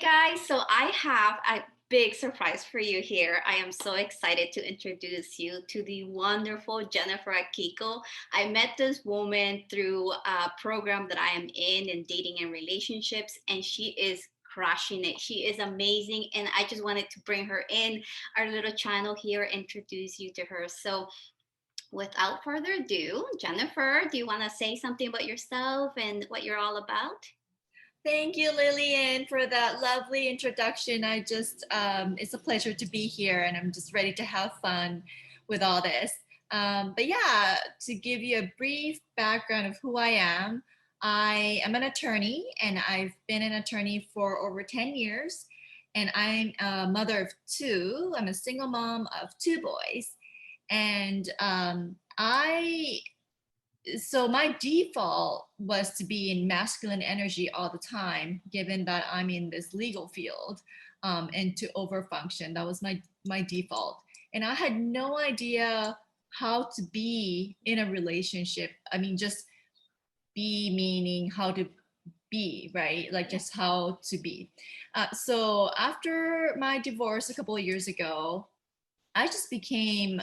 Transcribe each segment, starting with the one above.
guys. So I have a big surprise for you here. I am so excited to introduce you to the wonderful Jennifer Akiko. I met this woman through a program that I am in dating and relationships, and she is crushing it. She is amazing, and I just wanted to bring her in our little channel here, introduce you to her. So without further ado, Jennifer, do you want to say something about yourself and what you're all about? Thank you, Lylian, for that lovely introduction. It's a pleasure to be here and I'm just ready to have fun with all this. But yeah, to give you a brief background of who I am an attorney and I've been an attorney for over 10 years. And I'm a mother of two. I'm a single mom of two boys. And so my default was to be in masculine energy all the time, given that I'm in this legal field, and to overfunction. That was my default, and I had no idea how to be in a relationship. I mean, just be meaning how to be, right? Like Yeah. just how to be. So after my divorce a couple of years ago, I just became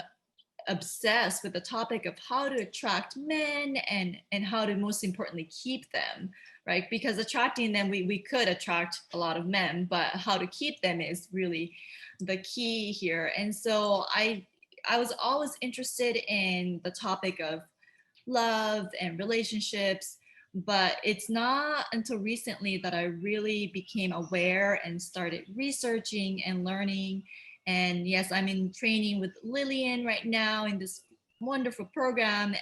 obsessed with the topic of how to attract men and how to most importantly keep them, right? Because attracting them, we could attract a lot of men, but how to keep them is really the key here. And so I was always interested in the topic of love and relationships, but it's not until recently that I really became aware and started researching and learning. And yes, I'm in training with Lylian right now in this wonderful program,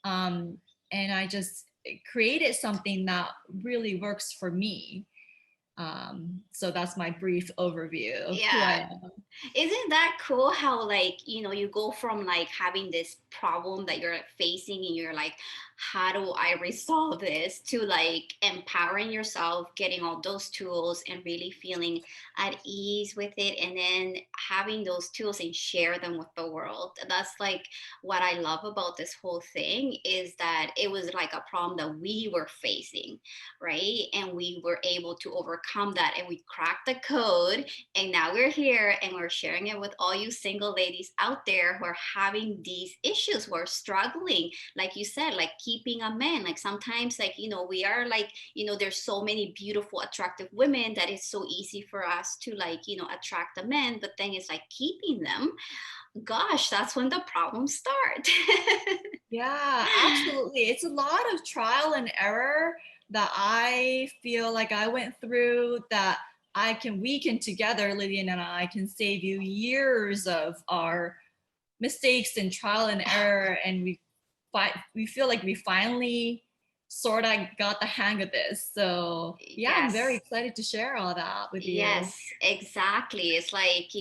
um, and I just created something that really works for me. So that's my brief overview of who I Yeah. am. Isn't that cool how you go from like having this problem that you're facing and you're like, how do I resolve this, to like empowering yourself, getting all those tools and really feeling at ease with it, and then having those tools and share them with the world. That's like what I love about this whole thing, is that it was like a problem that we were facing, right? And we were able to overcome that and we cracked the code, and now we're here and we're sharing it with all you single ladies out there who are having these issues, who are struggling, like you said, like keeping a man. Like sometimes, like, we are like, there's so many beautiful, attractive women that it's so easy for us to like, attract a man. But then it's like keeping them. Gosh, that's when the problems start. Yeah, absolutely. It's a lot of trial and error that I feel like I went through that we can together, Lydian and I can save you years of our mistakes and trial and error. And we feel like we finally sort of got the hang of this. So yeah, I'm very Yes. excited to share all that with you. Yes, exactly. It's like,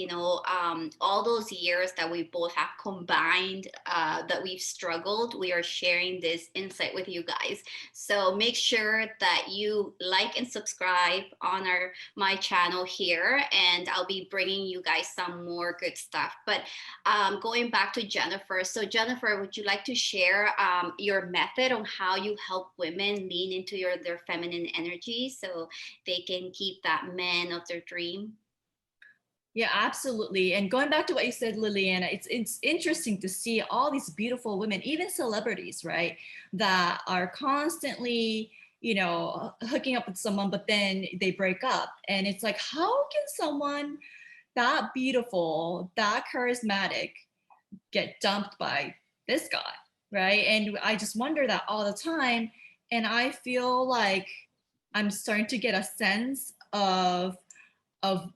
all those years that we both have combined, that we've struggled, we are sharing this insight with you guys. So make sure that you like and subscribe on my channel here, and I'll be bringing you guys some more good stuff. But going back to Jennifer. So Jennifer, would you like to share your method on how you help women lean into their feminine energy so they can keep that man of their dream? Yeah, absolutely. And going back to what you said, Liliana, it's interesting to see all these beautiful women, even celebrities, right, that are constantly, hooking up with someone, but then they break up. And it's like, how can someone that beautiful, that charismatic get dumped by this guy, right? And I just wonder that all the time. And I feel like I'm starting to get a sense of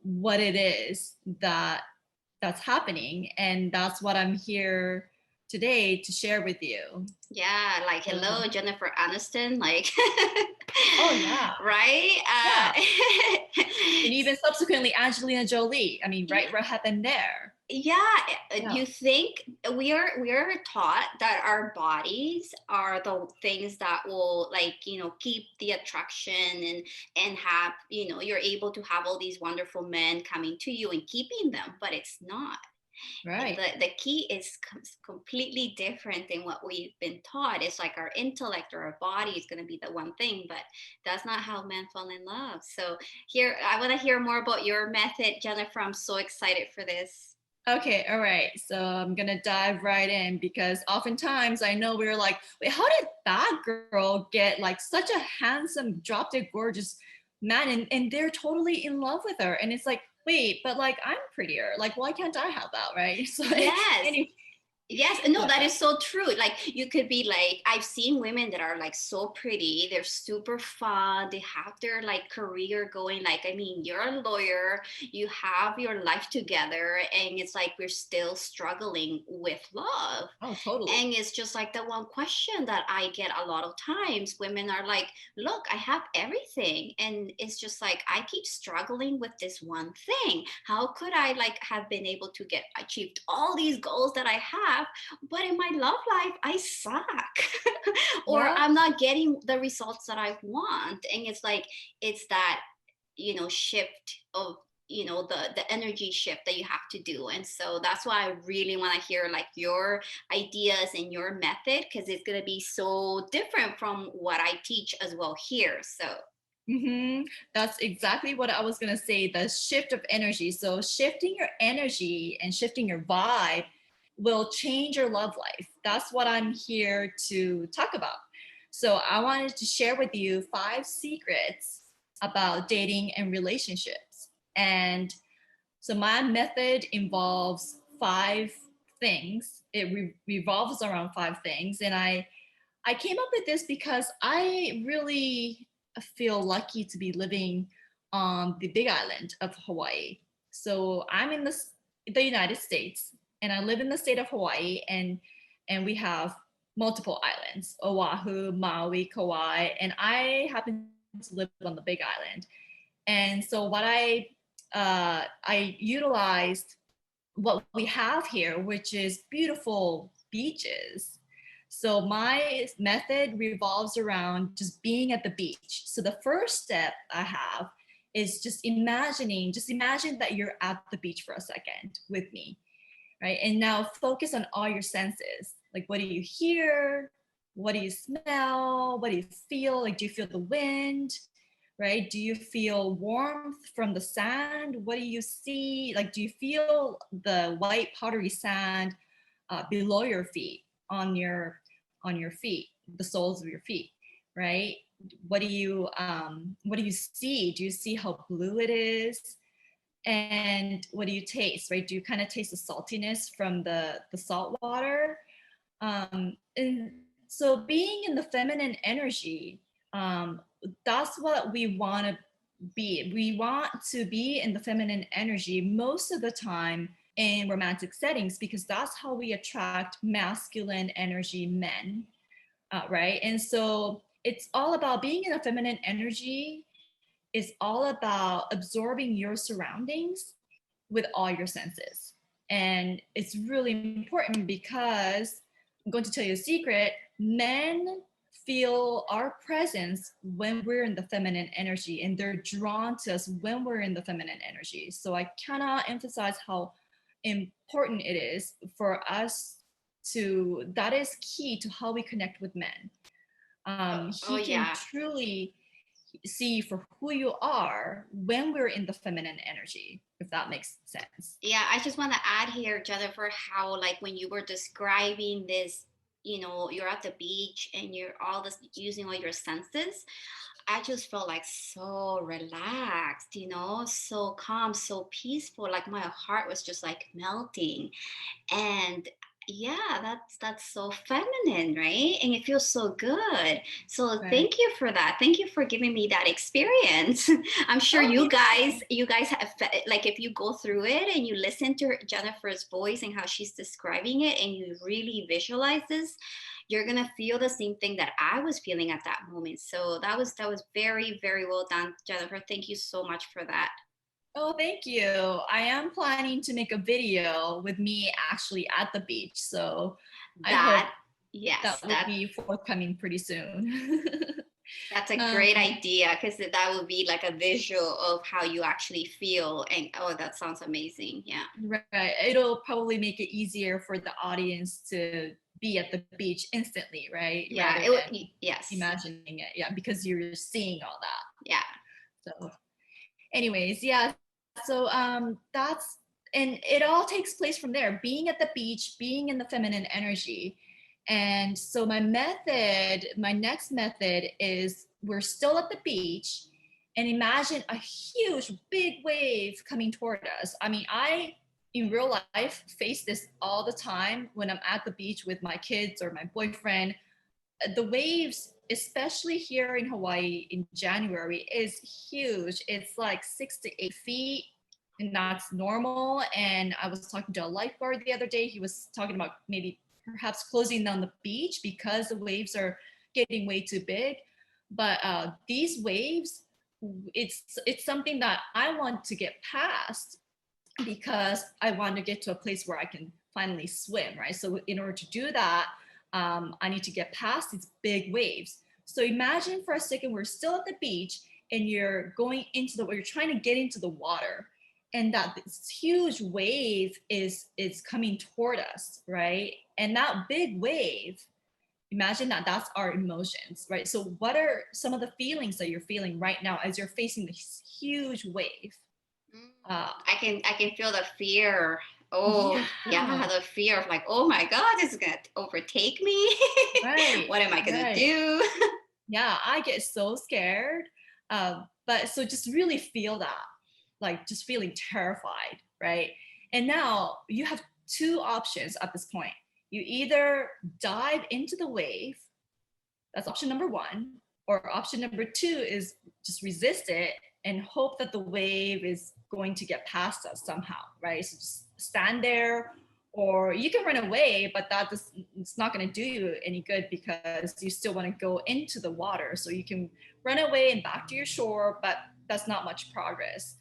what it is that's happening, and that's what I'm here today to share with you. Yeah, like So, hello, Jennifer Aniston, like oh yeah, right? yeah, and even subsequently Angelina Jolie. I mean, right, what happened there? Yeah, Yeah. you think we are taught that our bodies are the things that will, like, keep the attraction, and have, you're able to have all these wonderful men coming to you and keeping them, but it's not. Right. The key is completely different than what we've been taught. It's like our intellect or our body is going to be the one thing, but that's not how men fall in love. So here, I want to hear more about your method, Jennifer. I'm so excited for this. Okay, all right. So I'm gonna dive right in because oftentimes I know we're like, wait, how did that girl get like such a handsome, drop dead gorgeous man and they're totally in love with her? And it's like, wait, but like I'm prettier. Like, why can't I have that, right? So Yes. anyway, Yes, no, yeah. that is so true. Like you could be like, I've seen women that are like so pretty, they're super fun, they have their like career going. Like, I mean, you're a lawyer, you have your life together, and it's like we're still struggling with love. Oh, totally. And it's just like the one question that I get a lot of times. Women are like, look, I have everything. And it's just like, I keep struggling with this one thing. How could I like have been able to get achieved all these goals that I have, but in my love life, I suck. Or Yeah. I'm not getting the results that I want. And it's like, it's that, shift of the energy shift that you have to do. And so that's why I really want to hear like your ideas and your method, because it's going to be so different from what I teach as well here. So That's exactly what I was gonna say. The shift of energy. So shifting your energy and shifting your vibe will change your love life. That's what I'm here to talk about. So I wanted to share with you 5 secrets about dating and relationships. And so my method involves 5 things. It revolves around 5 things, and I came up with this because I really feel lucky to be living on the big island of Hawaii. So I'm in the United States and I live in the state of Hawaii, and we have multiple islands, Oahu, Maui, Kauai, and I happen to live on the big island. And so what I utilized what we have here, which is beautiful beaches. So my method revolves around just being at the beach. So the first step I have is just imagine that you're at the beach for a second with me, right? And now focus on all your senses. Like, what do you hear? What do you smell? What do you feel? Like, do you feel the wind? Right? Do you feel warmth from the sand? What do you see? Like, do you feel the white powdery sand below your feet, on your feet, the soles of your feet, right? What do you see? Do you see how blue it is? And what do you taste? Right? Do you kind of taste the saltiness from the salt water? And so being in the feminine energy, that's what we want to be. We want to be in the feminine energy most of the time in romantic settings because that's how we attract masculine energy men, right? And so it's all about being in a feminine energy, is all about absorbing your surroundings with all your senses. And it's really important because I'm going to tell you a secret. Men feel our presence when we're in the feminine energy, and they're drawn to us when we're in the feminine energy. So I cannot emphasize how important it is for us that is key to how we connect with men. oh He can yeah. truly see for who you are when we're in the feminine energy, if that makes sense. Yeah, I just want to add here, Jennifer, how like when you were describing this, you're at the beach and you're all this using all your senses, I just felt like so relaxed, so calm, so peaceful. Like my heart was just like melting. And yeah, that's so feminine, right? And it feels so good. So Right. thank you for that. Thank you for giving me that experience. I'm sure Oh, you guys have, like, if you go through it and you listen to Jennifer's voice and how she's describing it and you really visualize this, you're gonna feel the same thing that I was feeling at that moment. So that was very, very well done, Jennifer. Thank you so much for that. oh, thank you. I am planning to make a video with me actually at the beach. So I That hope yes, that will that be forthcoming pretty soon. That's a great Um, idea because that would be like a visual of how you actually feel. And oh, that sounds amazing. Yeah. right. It'll probably make it easier for the audience to be at the beach instantly, right? Yeah. Rather It would, than yes. imagining it. Yeah, because you're seeing all Yeah. that. So, anyways, yeah. So that's and it all takes place from there, being at the beach, being in the feminine energy. And so my next method is we're still at the beach and imagine a huge big wave coming toward us. I mean, I in real life face this all the time when I'm at the beach with my kids or my boyfriend. The waves, especially here in Hawaii in January, is huge. It's like 6 to 8 feet, and that's normal. And I was talking to a lifeguard the other day. He was talking about maybe perhaps closing down the beach because the waves are getting way too big. But these waves, it's something that I want to get past because I want to get to a place where I can finally swim, right? So in order to do that, I need to get past these big waves. So imagine for a second we're still at the beach and you're going into you're trying to get into the water, and that this huge wave is coming toward us, right? And that big wave, imagine that that's our emotions, right? So what are some of the feelings that you're feeling right now as you're facing this huge wave? Mm, Uh, I can feel the fear. Oh, yeah, yeah, the fear of like, oh my God, this is gonna overtake me. right, What am I gonna right. do? Yeah, I get so scared. But so just really feel that, like just feeling terrified, right? And now you have two options at this point. You either dive into the wave, that's option number one, or option number two is just resist it and hope that the wave is going to get past us somehow, right? So just stand there, or you can run away, but it's not going to do you any good because you still want to go into the water. So you can run away and back to your shore, but that's not much progress.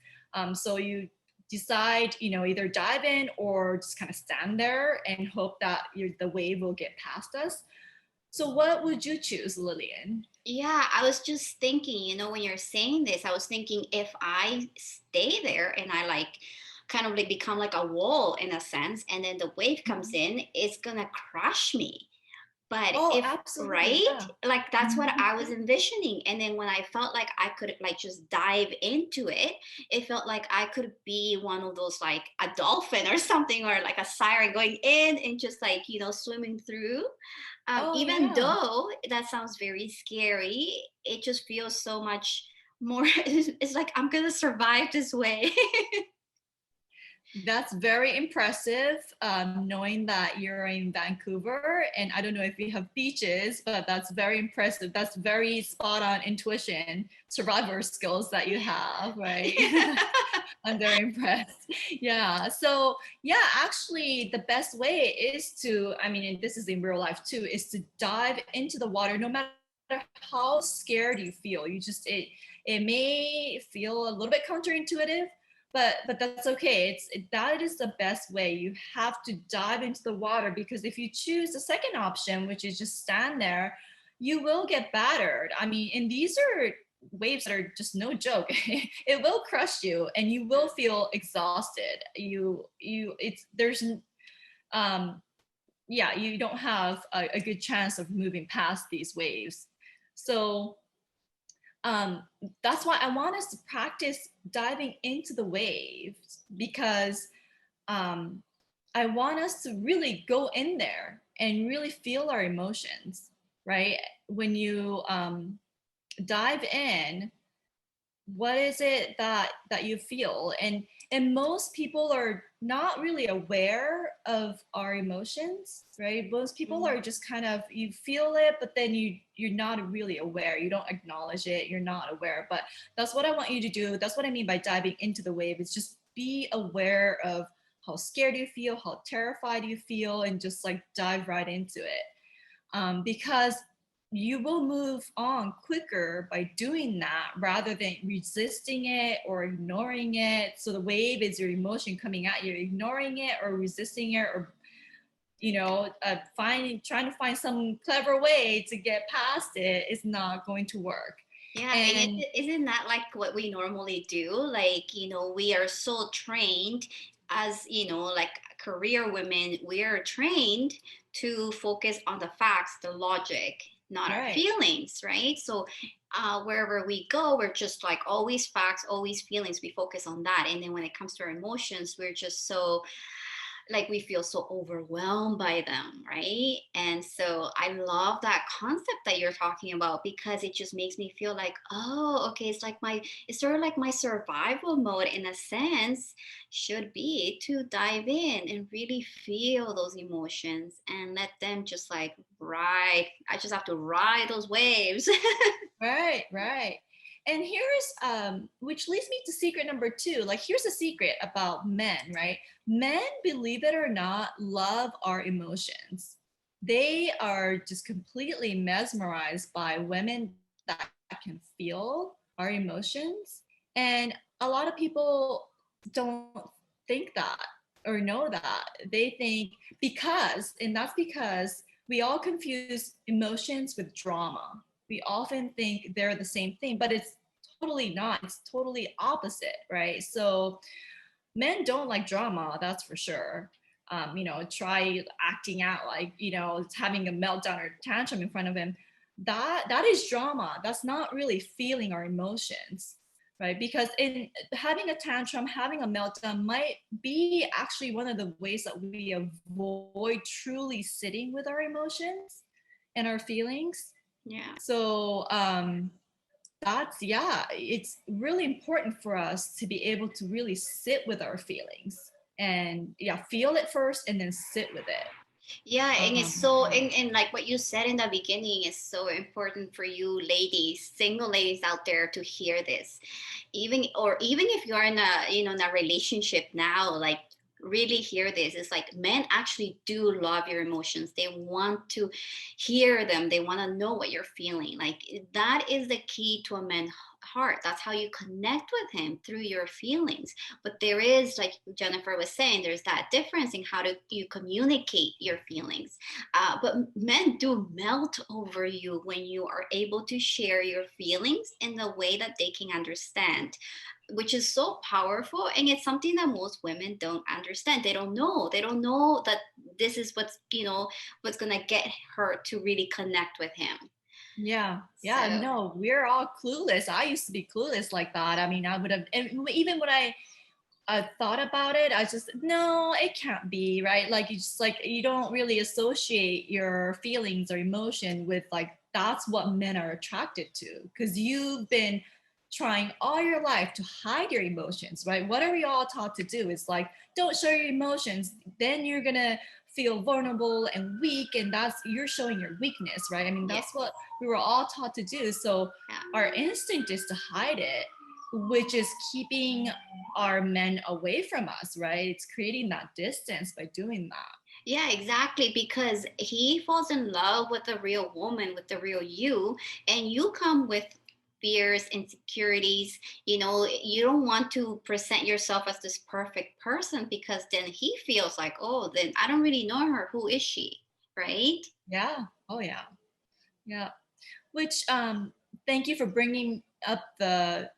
So you decide, either dive in or just kind of stand there and hope that the wave will get past us. So what would you choose, Lylian? Yeah, I was just thinking, when you're saying this, I was thinking if I stay there and I like kind of like become like a wall in a sense, and then the wave comes Mhm. in, it's gonna crush me. But Oh, if, absolutely. right, Yeah. like that's what Mhm. I was envisioning. And then when I felt like I could like just dive into it, it felt like I could be one of those like a dolphin or something, or like a siren going in and just like, swimming through. Oh, Even yeah. though that sounds very scary, it just feels so much more. It's like I'm gonna survive this way. That's very impressive, knowing that you're in Vancouver. And I don't know if you have beaches, but that's very impressive. That's very spot on intuition, survivor skills that you have, right? I'm very impressed. Yeah. So, yeah, actually, the best way is to, I mean, and this is in real life too, is to dive into the water no matter how scared you feel. It may feel a little bit counterintuitive, but that's okay. That is the best way. You have to dive into the water, because if you choose the second option, which is just stand there, you will get battered. I mean, and these are waves that are just no joke. It will crush you and you will feel exhausted. It's there's um yeah, you don't have a good chance of moving past these waves. So um, that's why I want us to practice diving into the waves, because um, I want us to really go in there and really feel our emotions, right? When you dive in, what is it that you feel? And most people are not really aware of our emotions, right? Most people Mhm. are just kind of, you feel it, but then you're not really aware, you don't acknowledge it, you're not aware. But that's what I want you to do. That's what I mean by diving into the wave, is just be aware of how scared you feel, how terrified you feel, and just like dive right into it. Because you will move on quicker by doing that rather than resisting it or ignoring it. So the wave is your emotion coming at you, ignoring it or resisting it or trying to find some clever way to get past it is not going to work. Yeah, and And isn't that like what we normally do? Like, we are so trained as, like career women, we are trained to focus on the facts, the logic, not our right, feelings, right? So, wherever we go, we're just like always facts, always feelings. We focus on that. And then when it comes to our emotions, we're just so like we feel so overwhelmed by them, right? And so I love that concept that you're talking about because it just makes me feel like, oh, okay, it's sort of like my survival mode in a sense should be to dive in and really feel those emotions and let them just like ride. I just have to ride those waves. right, right. And here's which leads me to secret number two. Like, here's a secret about men, right? Men, believe it or not, love our emotions. They are just completely mesmerized by women that can feel our emotions. And a lot of people don't think that or know that. They think and that's because we all confuse emotions with drama. We often think they're the same thing, but it's totally not. It's totally opposite, right? So men don't like drama, that's for sure. Try acting out like, having a meltdown or tantrum in front of him. That is drama. That's not really feeling our emotions, right? Because in having a tantrum, having a meltdown might be actually one of the ways that we avoid truly sitting with our emotions and our feelings. Yeah. So that's, yeah, it's really important for us to be able to really sit with our feelings and, yeah, feel it first and then sit with it. Yeah, and it's um so and like what you said in the beginning is so important for you ladies, single ladies out there to hear this. Even if you're in a relationship now, like really hear this. It's like men actually do love your emotions. They want to hear them. They want to know what you're feeling. Like that is the key to a man's heart. That's how you connect with him through your feelings. But there is, like Jennifer was saying, there's that difference in how do you communicate your feelings. But men do melt over you when you are able to share your feelings in the way that they can understand, which is so powerful. And it's something that most women don't understand. They don't know that this is what's gonna get her to really connect with him. yeah, yeah, So no, we're all clueless. I used to be clueless like that. I mean, I would have, and even when I thought about it, I just, no, it can't be, right? Like, you just, like, you don't really associate your feelings or emotion with, like, that's what men are attracted to, because you've been trying all your life to hide your emotions, right? What are we all taught to do? Is like, don't show your emotions, then you're gonna feel vulnerable and weak, and that's, you're showing your weakness, right? I mean, yeah, that's what we were all taught to do. So yeah. our instinct is to hide it, which is keeping our men away from us, right? It's creating that distance by doing that. Yeah, exactly. Because he falls in love with the real woman, with the real you, and you come with fears, insecurities. You don't want to present yourself as this perfect person because then he feels like, oh, then I don't really know her. Who is she? Right? Yeah. Oh, yeah. Yeah. Which, thank you for bringing up the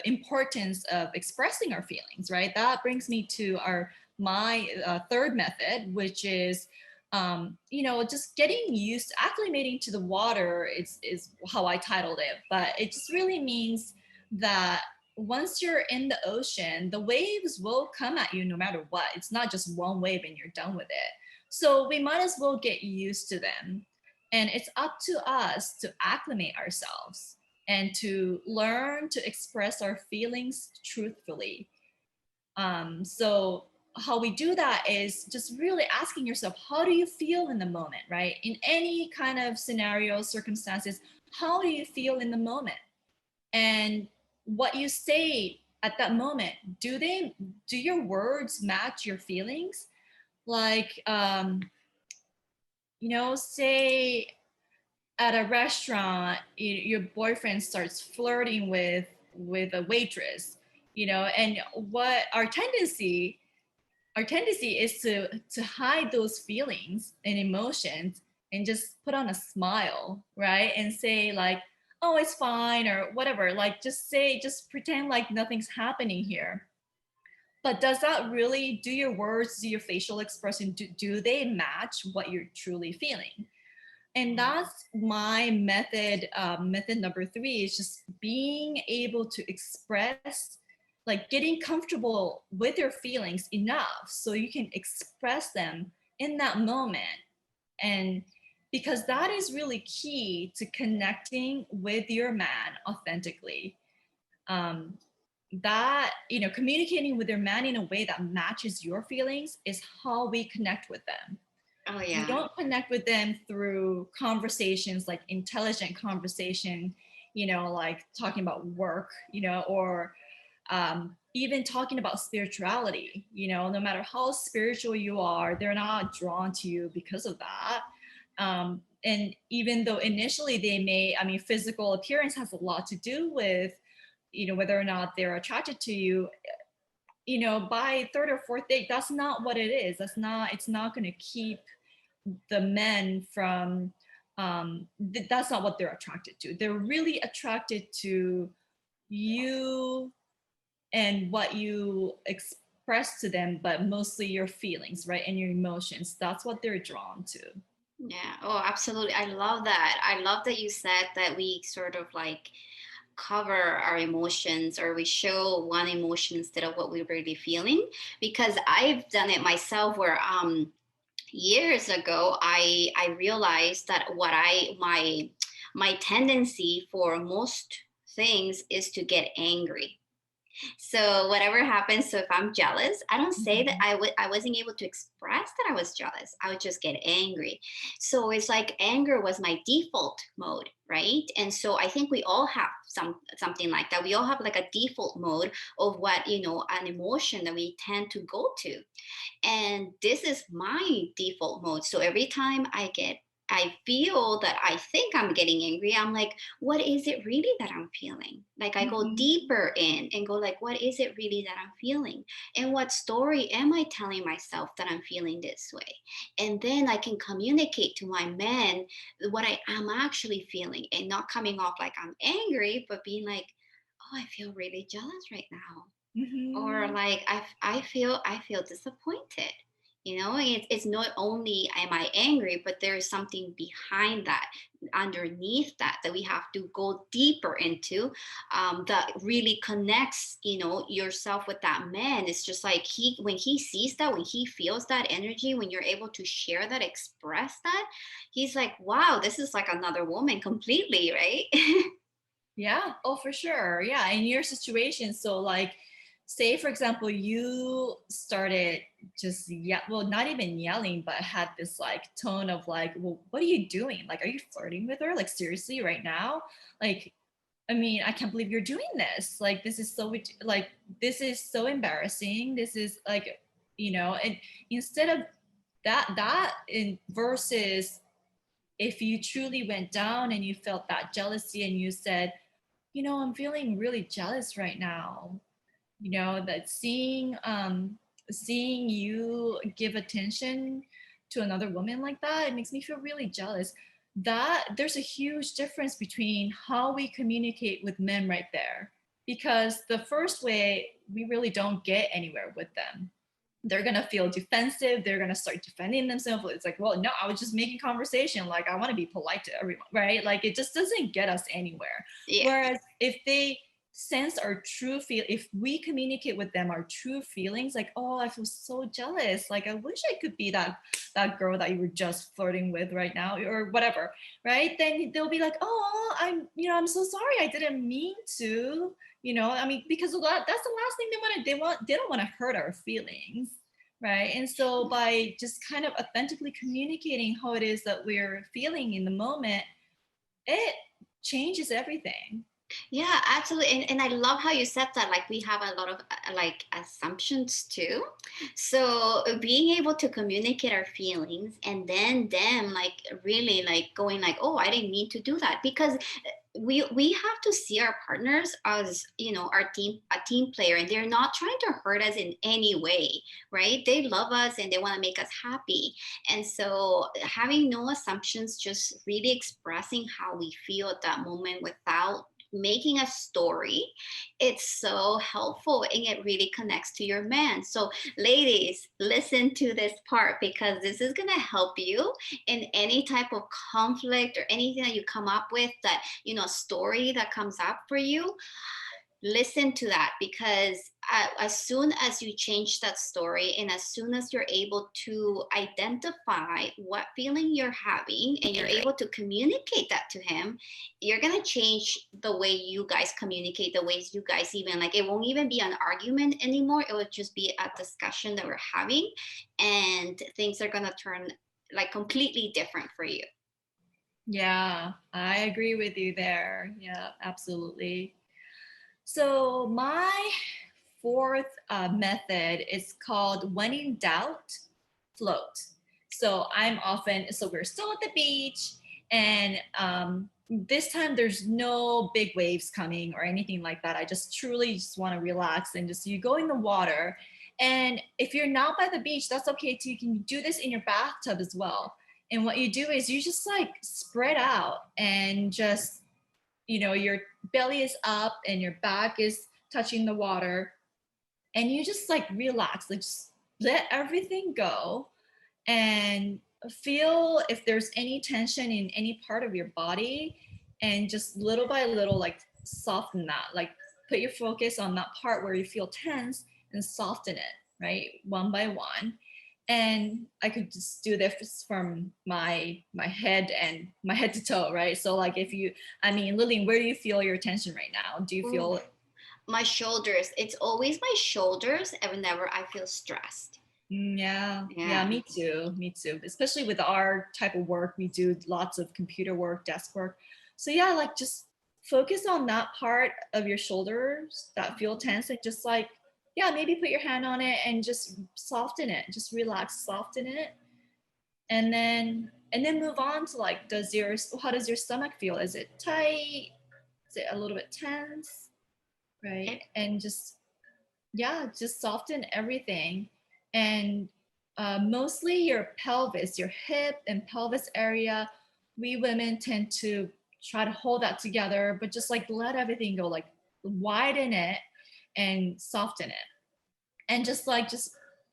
importance of expressing our feelings, right? That brings me to my third method, which is, just getting used, acclimating to the water is how I titled it. But it just really means that once you're in the ocean, the waves will come at you no matter what. It's not just one wave and you're done with it. So we might as well get used to them. And it's up to us to acclimate ourselves and to learn to express our feelings truthfully. So how we do that is just really asking yourself, how do you feel in the moment, right? In any kind of scenario, circumstances, how do you feel in the moment? And what you say at that moment, do your words match your feelings? Like, say at a restaurant, your boyfriend starts flirting with a waitress, and what our tendency, our tendency is to hide those feelings and emotions and just put on a smile, right? And say like, oh, it's fine or whatever. Like just pretend like nothing's happening here. But does that really, do your words, do your facial expression, do they match what you're truly feeling? And that's my method. Method number three is just being able to express, like getting comfortable with your feelings enough so you can express them in that moment. And because that is really key to connecting with your man authentically. um, that, communicating with your man in a way that matches your feelings is how we connect with them. Oh We yeah. don't connect with them through conversations like intelligent conversation, like talking about work, or even talking about spirituality. No matter how spiritual you are, they're not drawn to you because of that. And even though initially they may, I mean, physical appearance has a lot to do with, whether or not they're attracted to you, by third or fourth date, that's not what it is. It's not going to keep the men from, that's not what they're attracted to. They're really attracted to you and what you express to them, but mostly your feelings, right? And your emotions. That's what they're drawn to. Yeah. Oh, absolutely. I love that. I love that you said that we sort of like cover our emotions, or we show one emotion instead of what we're really feeling, because I've done it myself where years ago I realized that what I my tendency for most things is to get angry. So whatever happens, so if I'm jealous, I don't say that Mhm. I wasn't able to express that I was jealous. I would just get angry. So it's like anger was my default mode, right? And so I think we all have something like that. We all have like a default mode of what, an emotion that we tend to go to. And this is my default mode. So every time I feel that I think I'm getting angry, I'm like, what is it really that I'm feeling? Like I go Mhm. deeper in and go like, what is it really that I'm feeling? And what story am I telling myself that I'm feeling this way? And then I can communicate to my man what I am actually feeling, and not coming off like I'm angry, but being like, oh, I feel really jealous right now, or Mhm. like I feel disappointed. It's not only am I angry, but there is something behind that, underneath that we have to go deeper into, that really connects yourself with that man. It's just like when he sees that, when he feels that energy, when you're able to share that, express that, he's like, wow, this is like another woman completely, right? Yeah. Oh, for sure. Yeah. In your situation, so like, say for example, you started just well, not even yelling, but had this like tone of like, well, what are you doing? Like, are you flirting with her? Like, seriously, right now? Like, I mean, I can't believe you're doing this. Like, this is so like, this is so embarrassing. This is like, and instead of that in versus if you truly went down and you felt that jealousy and you said, I'm feeling really jealous right now. That seeing you give attention to another woman like that, it makes me feel really jealous. That there's a huge difference between how we communicate with men right there. Because the first way, we really don't get anywhere with them. They're gonna feel defensive. They're gonna start defending themselves. It's like, well, no, I was just making conversation. Like, I want to be polite to everyone, right? Like, it just doesn't get us anywhere. Yeah. Whereas if they sense our true feel, if we communicate with them our true feelings, like, oh, I feel so jealous. Like, I wish I could be that girl that you were just flirting with right now, or whatever, right? Then they'll be like, oh, I'm so sorry. I didn't mean to. I mean, because a lot, that's the last thing they don't want to hurt our feelings, right? And so by just kind of authentically communicating how it is that we're feeling in the moment, it changes everything. Yeah, absolutely. And I love how you said that. Like, we have a lot of like assumptions too. So being able to communicate our feelings, and then them like really like going like, oh, I didn't mean to do that. Because we have to see our partners as, you know, our team, a team player, and they're not trying to hurt us in any way, right? They love us and they want to make us happy. And so having no assumptions, just really expressing how we feel at that moment without making a story, it's so helpful, and it really connects to your man. So ladies, listen to this part, because this is going to help you in any type of conflict or anything that you come up with, that, you know, a story that comes up for you. Listen to that, because as soon as you change that story, and as soon as you're able to identify what feeling you're having and you're able to communicate that to him, you're going to change the way you guys communicate, the ways you guys, even like, it won't even be an argument anymore, it would just be a discussion that we're having, and things are going to turn like completely different for you. Yeah, I agree with you there. Yeah, absolutely. So my fourth method is called when in doubt, float. So we're still at the beach, and this time there's no big waves coming or anything like that. I just truly just want to relax and just you go in the water. And if you're not by the beach, that's okay too. You can do this in your bathtub as well. And what you do is you just like spread out and just, your belly is up and your back is touching the water, and you just like relax, like just let everything go and feel if there's any tension in any part of your body, and just little by little like soften that, like put your focus on that part where you feel tense and soften it, right, one by one. And I could just do this from my head and my head to toe, right? So like if you, I mean, Lillian, where do you feel your tension right now? Do you Ooh, feel? my shoulders, it's always my shoulders, and whenever I feel stressed. Yeah, yeah, Yeah. me too. Me too. Especially with our type of work, we do lots of computer work, desk work. So yeah, like just focus on that part of your shoulders that feel tense, and just like, yeah, maybe put your hand on it and just soften it. Just relax, soften it. And then move on to like, how does your stomach feel? Is it tight? Is it a little bit tense? Right? And just, yeah, just soften everything. And mostly your pelvis, your hip and pelvis area, we women tend to try to hold that together, but just like let everything go, like widen it and soften it. And just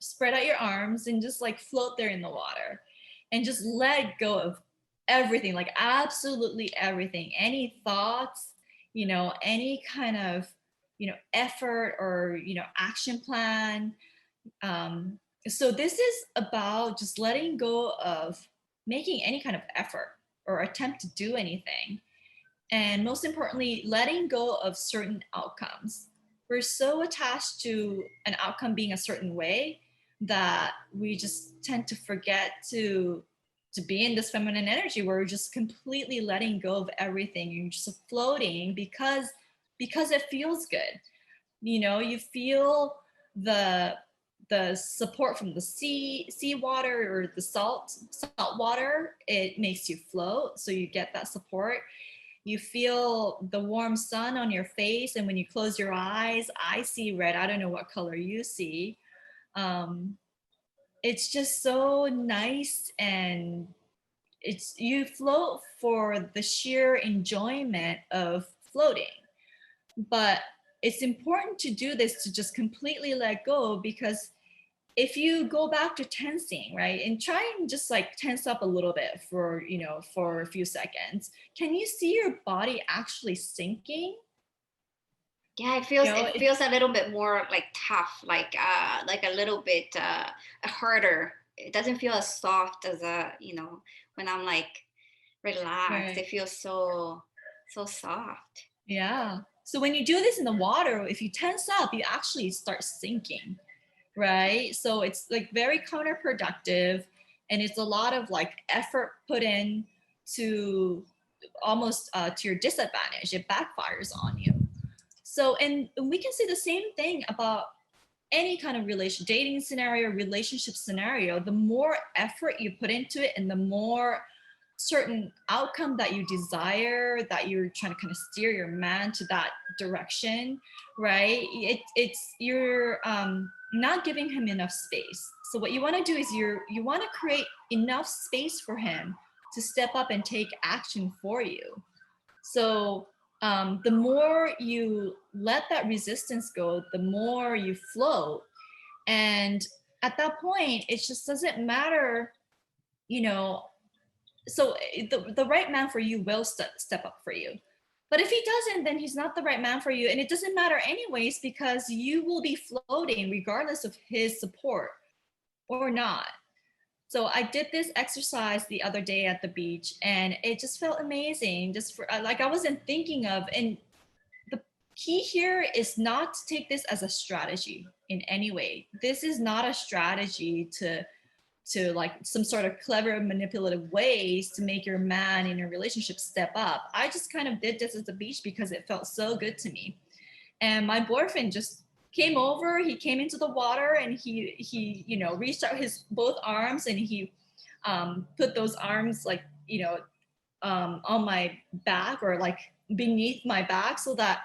spread out your arms and just like float there in the water, and just let go of everything, like absolutely everything, any thoughts, any kind of, effort or, action plan. um, so this is about just letting go of making any kind of effort or attempt to do anything, and most importantly, letting go of certain outcomes. We're so attached to an outcome being a certain way that we just tend to forget to be in this feminine energy where we're just completely letting go of everything and just floating because it feels good. You feel the the support from the seawater or the salt water. It makes you float, so you get that support. You feel the warm sun on your face, and when you close your eyes, I see red. I don't know what color you see. um, it's just so nice, and it's you float for the sheer enjoyment of floating. But it's important to do this to just completely let go, because if you go back to tensing, right, and try and just like tense up a little bit for a few seconds, can you see your body actually sinking? Yeah, it You feels, know, it feels a little bit more like tough, like a little bit harder. It doesn't feel as soft as when I'm like relaxed. right. It feels so soft. Yeah. So when you do this in the water, if you tense up, you actually start sinking, right? So it's like very counterproductive, and it's a lot of like effort put in to almost to your disadvantage. It backfires on you. So, and we can say the same thing about any kind of dating scenario, relationship scenario. The more effort you put into it, and the more certain outcome that you desire, that you're trying to kind of steer your man to that direction, right? It's you're not giving him enough space. So what you want to do is you want to create enough space for him to step up and take action for you. So the more you let that resistance go, the more you float. And at that point, it just doesn't matter, you know. So the right man for you will step up for you. But if he doesn't, then he's not the right man for you. And it doesn't matter anyways, because you will be floating regardless of his support or not. So I did this exercise the other day at the beach, and it just felt amazing. Just for like, I wasn't thinking of, and the key here is not to take this as a strategy in any way. This is not a strategy to like some sort of clever manipulative ways to make your man in a relationship step up. I just kind of did this at the beach because it felt so good to me. And my boyfriend just came over, he came into the water, and he reached out his both arms, and he put those arms like, on my back, or like beneath my back, so that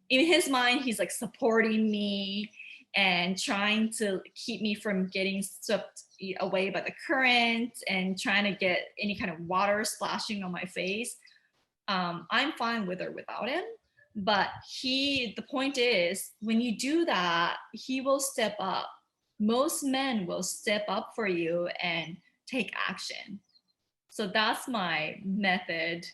in his mind he's like supporting me and trying to keep me from getting swept away by the current and trying to get any kind of water splashing on my face. I'm fine with or without him, but the point is, when you do that, he will step up. Most men will step up for you and take action. So that's my method.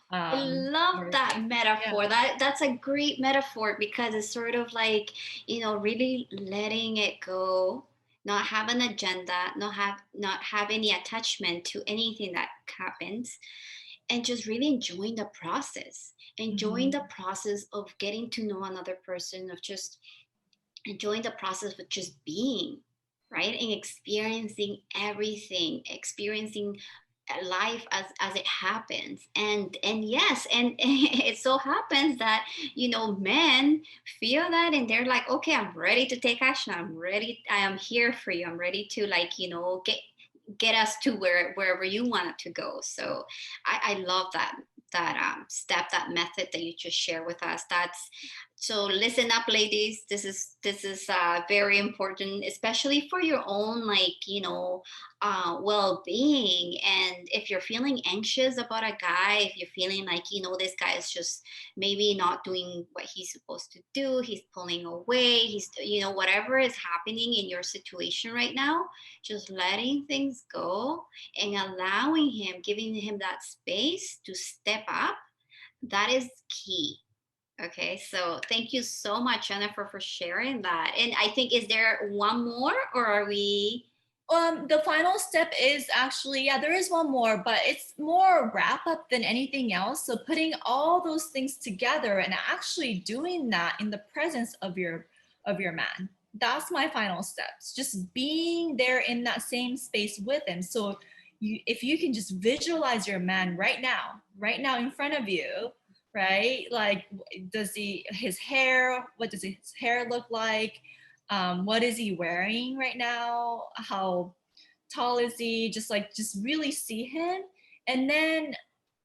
I love that Yeah. metaphor. That's a great metaphor because it's sort of like, really letting it go, not have an agenda, not have any attachment to anything that happens, and just really enjoying Mhm. the process of getting to know another person, of just enjoying the process of just being, right? And experiencing everything, experiencing life as it happens. And yes, and it so happens that men feel that, and they're like, okay, I'm ready to take action, I'm ready, I am here for you, I'm ready to, like, get us to wherever you want it to go. So I love that step, that method that you just shared with us. That's so, listen up, ladies. This is very important, especially for your own, like, well-being. And if you're feeling anxious about a guy, if you're feeling like, this guy is just maybe not doing what he's supposed to do, he's pulling away, he's, whatever is happening in your situation right now, just letting things go and allowing him, giving him that space to step up, that is key. Okay, so thank you so much, Jennifer, for sharing that. And I think, is there one more, or are we? The final step is actually, yeah, there is one more, but it's more wrap up than anything else. So putting all those things together and actually doing that in the presence of your man. That's my final steps. Just being there in that same space with him. So if you can just visualize your man right now in front of you, right? Like, what does his hair look like? What is he wearing right now? How tall is he? Just really see him. And then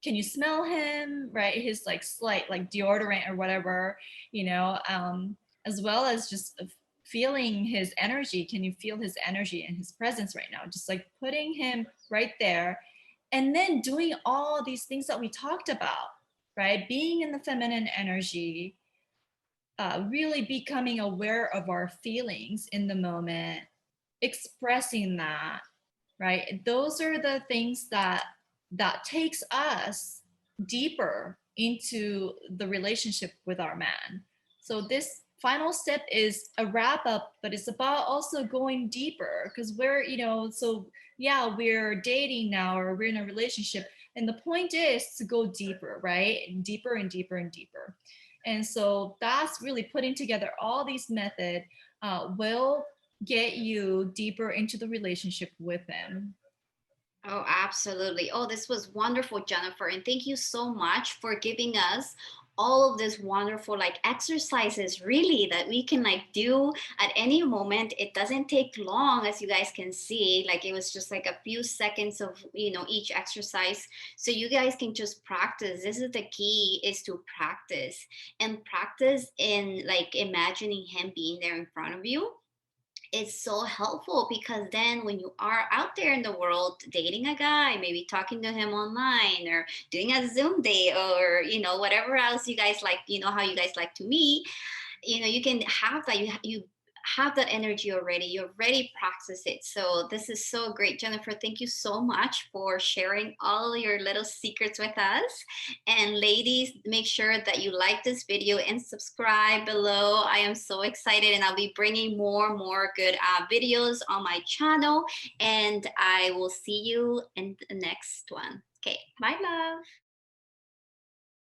can you smell him, right? His like slight like deodorant or whatever, as well as just feeling his energy. Can you feel his energy and his presence right now? Just like putting him right there, and then doing all these things that we talked about, right? Being in the feminine energy, really becoming aware of our feelings in the moment, expressing that, right? Those are the things that takes us deeper into the relationship with our man. So this final step is a wrap up, but it's about also going deeper, because so yeah, we're dating now, or we're in a relationship, and the point is to go deeper, right? Deeper and deeper and deeper. And so that's really putting together all these methods will get you deeper into the relationship with him. Oh, absolutely. Oh, this was wonderful, Jennifer. And thank you so much for giving us all of this wonderful like exercises really that we can like do at any moment. It doesn't take long, as you guys can see. Like it was just like a few seconds of, you know, each exercise. So you guys can just practice. This is the key, is to practice and practice in like imagining him being there in front of you. It's so helpful because then when you are out there in the world dating a guy, maybe talking to him online or doing a Zoom date or, you know, whatever else you guys like, you know, how you guys like to meet, you know, you can have that. You have that energy already. You already practice it. So this is so great, Jennifer. Thank you so much for sharing all your little secrets with us. And ladies, make sure that you like this video and subscribe below. I am so excited, and I'll be bringing more good videos on my channel. And I will see you in the next one. Okay, bye, love.